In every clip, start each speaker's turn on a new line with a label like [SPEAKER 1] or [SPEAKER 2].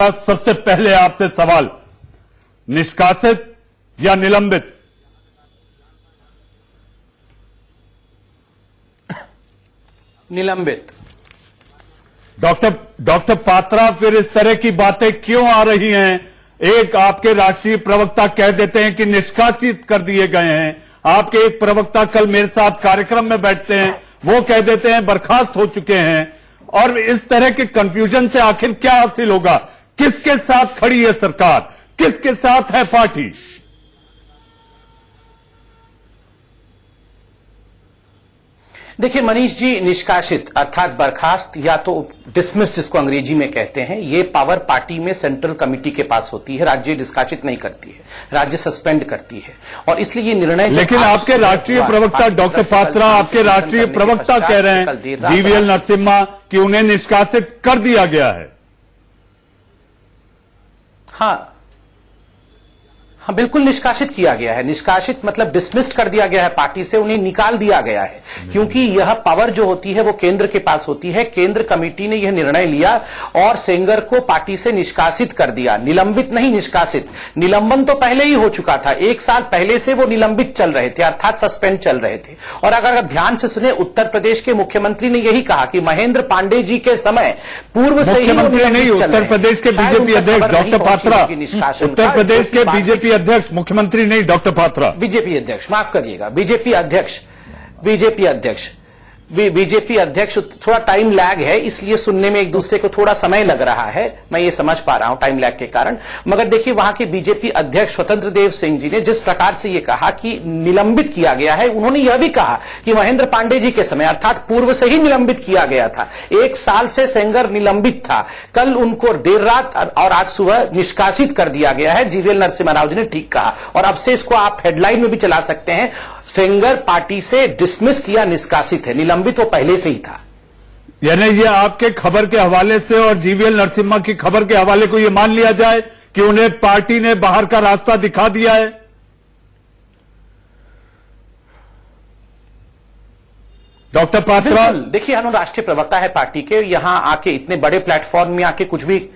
[SPEAKER 1] मेरा सबसे पहले आपसे सवाल, निष्कासित या निलंबित?
[SPEAKER 2] निलंबित।
[SPEAKER 1] डॉक्टर पात्रा, फिर इस तरह की बातें क्यों आ रही हैं? एक आपके राष्ट्रीय प्रवक्ता कह देते हैं कि निष्कासित कर दिए गए हैं, आपके एक प्रवक्ता कल मेरे साथ कार्यक्रम में बैठते हैं, वो कह देते हैं बर्खास्त हो चुके हैं। और इस तरह के कंफ्यूजन से आखिर क्या हासिल होगा? किसके साथ खड़ी है सरकार, किसके साथ है पार्टी?
[SPEAKER 2] देखिए मनीष जी, निष्कासित अर्थात बर्खास्त या तो डिसमिस जिसको अंग्रेजी में कहते हैं, ये पावर पार्टी में सेंट्रल कमेटी के पास होती है। राज्य निष्कासित नहीं करती है, राज्य सस्पेंड करती है। और इसलिए ये निर्णय,
[SPEAKER 1] लेकिन आपके राष्ट्रीय प्रवक्ता डॉक्टर पात्रा, आपके राष्ट्रीय प्रवक्ता कह रहे हैं जीवीएल नरसिम्हा कि उन्हें निष्कासित कर दिया गया है।
[SPEAKER 2] हाँ, बिल्कुल निष्कासित किया गया है। निष्कासित मतलब डिसमिस्ड कर दिया गया है पार्टी से, उन्हें निकाल दिया गया है, क्योंकि यह पावर जो होती है वो केंद्र के पास होती है। केंद्र कमेटी ने यह निर्णय लिया और सेंगर को पार्टी से निष्कासित कर दिया। निलंबित नहीं, निष्कासित। निलंबन तो पहले ही हो चुका था, 1 साल पहले से वो निलंबित चल रहे थे, अर्थात सस्पेंड चल रहे थे। और अगर ध्यान से सुने, उत्तर प्रदेश के मुख्यमंत्री ने यही कहा कि महेंद्र पांडे जी के समय पूर्व से ही
[SPEAKER 1] नहीं, उत्तर प्रदेश के बीजेपी अध्यक्ष डॉक्टर पात्रा, उत्तर प्रदेश के बीजेपी अध्यक्ष, मुख्यमंत्री नहीं डॉक्टर पात्रा,
[SPEAKER 2] बीजेपी अध्यक्ष, माफ करिएगा, बीजेपी अध्यक्ष। थोड़ा टाइम लैग है, इसलिए सुनने में एक दूसरे को थोड़ा समय लग रहा है, मैं ये समझ पा रहा हूं टाइम लैग के कारण। मगर देखिए, वहां के बीजेपी अध्यक्ष स्वतंत्र देव सिंह जी ने जिस प्रकार से ये कहा कि निलंबित किया गया है, उन्होंने यह भी कहा कि महेंद्र पांडे जी के समय अर्थात पूर्व से ही निलंबित किया गया था। 1 साल से सेंगर निलंबित था, कल उनको देर रात और आज सुबह निष्कासित कर दिया गया है। जीवीएल नरसिम्हा राव जी ने ठीक कहा, और अब से इसको आप हेडलाइन में भी चला सकते हैं, सेंगर पार्टी से डिसमिस्ड या निष्कासित है, निलंबित वो पहले से ही था।
[SPEAKER 1] यानी ये आपके खबर के हवाले से और जीवीएल नरसिम्हा की खबर के हवाले को ये मान लिया जाए कि उन्हें पार्टी ने बाहर का रास्ता दिखा दिया है? डॉक्टर पात्रा,
[SPEAKER 2] देखिए, हम राष्ट्रीय प्रवक्ता है पार्टी के, यहां आके इतने बड़े प्लेटफॉर्म में आके कुछ भी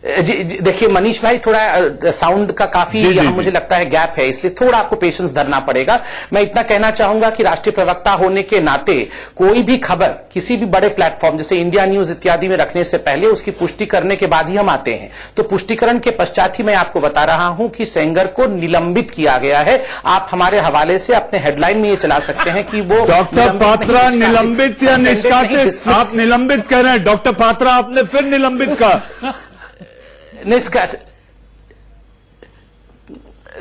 [SPEAKER 2] देखिए मनीष भाई, थोड़ा साउंड का काफी यहां मुझे लगता है गैप है, इसलिए थोड़ा आपको पेशेंस धरना पड़ेगा। मैं इतना कहना चाहूंगा कि राष्ट्रीय प्रवक्ता होने के नाते कोई भी खबर किसी भी बड़े प्लेटफॉर्म जैसे इंडिया न्यूज इत्यादि में रखने से पहले उसकी पुष्टि करने के बाद ही हम आते हैं। तो पुष्टिकरण के पश्चात ही मैं आपको बता रहा हूं कि सेंगर को निलंबित किया गया है। आप हमारे हवाले से अपने हेडलाइन में ये चला सकते हैं कि वो
[SPEAKER 1] डॉक्टर पात्रा निलंबित या निष्कासित? आप निलंबित कह रहे हैं, डॉक्टर पात्रा आपने फिर निलंबित कहा।
[SPEAKER 2] निष्कासित,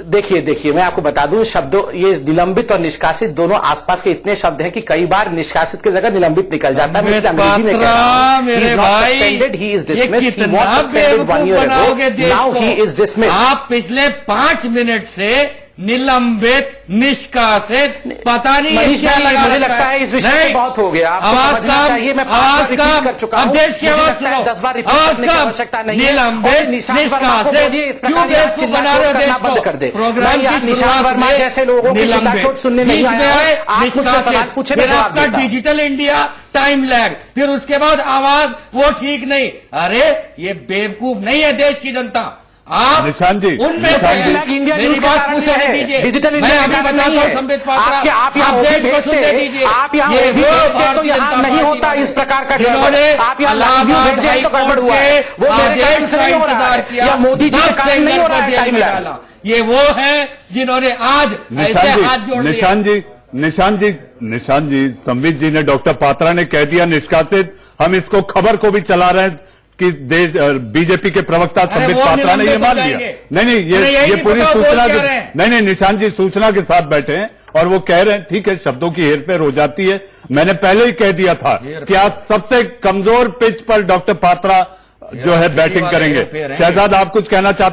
[SPEAKER 2] देखिए मैं आपको बता दूं, शब्दों ये निलंबित और निष्कासित दोनों आसपास के इतने शब्द हैं कि कई बार निष्कासित की जगह निलंबित निकल जाता है। मैं अंग्रेजी में कह रहा हूं, he is not suspended, he is dismissed, he was suspended 1 year ago, now he is dismissed।
[SPEAKER 3] आप पिछले 5 मिनट से निलंबित, निष्कासित, पता नहीं
[SPEAKER 2] मनीष भाई, मुझे लगता है इस विषय पे बहुत हो गया,
[SPEAKER 3] आवाज
[SPEAKER 2] चाहिए। मैं 5 बार रिपीट कर चुका हूं,
[SPEAKER 3] देश की आवाज सुनो,
[SPEAKER 2] 10 बार रिपीट करने की आवश्यकता नहीं है।
[SPEAKER 3] निलंबित, निष्कासित,
[SPEAKER 2] इस प्रकार करना बंद कर दे। निशांत वर्मा जैसे लोगों की चिल्लाचोट सुनने नहीं आया। आप मुझसे सवाल पूछे, मैं जवाब देता हूं।
[SPEAKER 3] डिजिटल इंडिया, टाइम लैग, फिर उसके बाद आवाज वो ठीक नहीं। अरे ये बेवकूफ नहीं है देश की जनता। आप
[SPEAKER 1] निशांत जी,
[SPEAKER 3] उनमें से
[SPEAKER 2] इंडिया
[SPEAKER 3] मेरी
[SPEAKER 2] न्यूज
[SPEAKER 3] बात पूछने दीजिए,
[SPEAKER 2] डिजिटल
[SPEAKER 3] मैं
[SPEAKER 2] इंडिया
[SPEAKER 3] अभी बताता हूं संबित पात्रा,
[SPEAKER 2] आप यहाँ
[SPEAKER 3] देश को सुनने दीजिए।
[SPEAKER 2] आप यहाँ भेजते तो यहाँ नहीं होता इस प्रकार का गड़बड़। आप यहाँ भेजे तो गड़बड़ हुआ है, वो मेरे कारण से नहीं हो रहा है, या मोदी जी के कारण नहीं हो रहा है टाइम लैग।
[SPEAKER 3] ये वो है जिन्होंने आज ऐसे हाथ जोड़ दिए।
[SPEAKER 1] निशांत जी, संबित जी ने, डॉक्टर पात्रा ने कह दिया निष्कासित। हम इसको खबर को भी चला रहे हैं कि देश बीजेपी के प्रवक्ता संबित पात्रा ने यह मान लिया। नहीं, ये पूरी सूचना, नहीं, निशांत जी सूचना के साथ बैठे हैं और वो कह रहे हैं, ठीक है, शब्दों की हेरफेर हो जाती है। मैंने पहले ही कह दिया था कि आज सबसे कमजोर पिच पर डॉक्टर पात्रा जो है बैटिंग करेंगे। शहजाद, आप कुछ कहना चाहते हैं?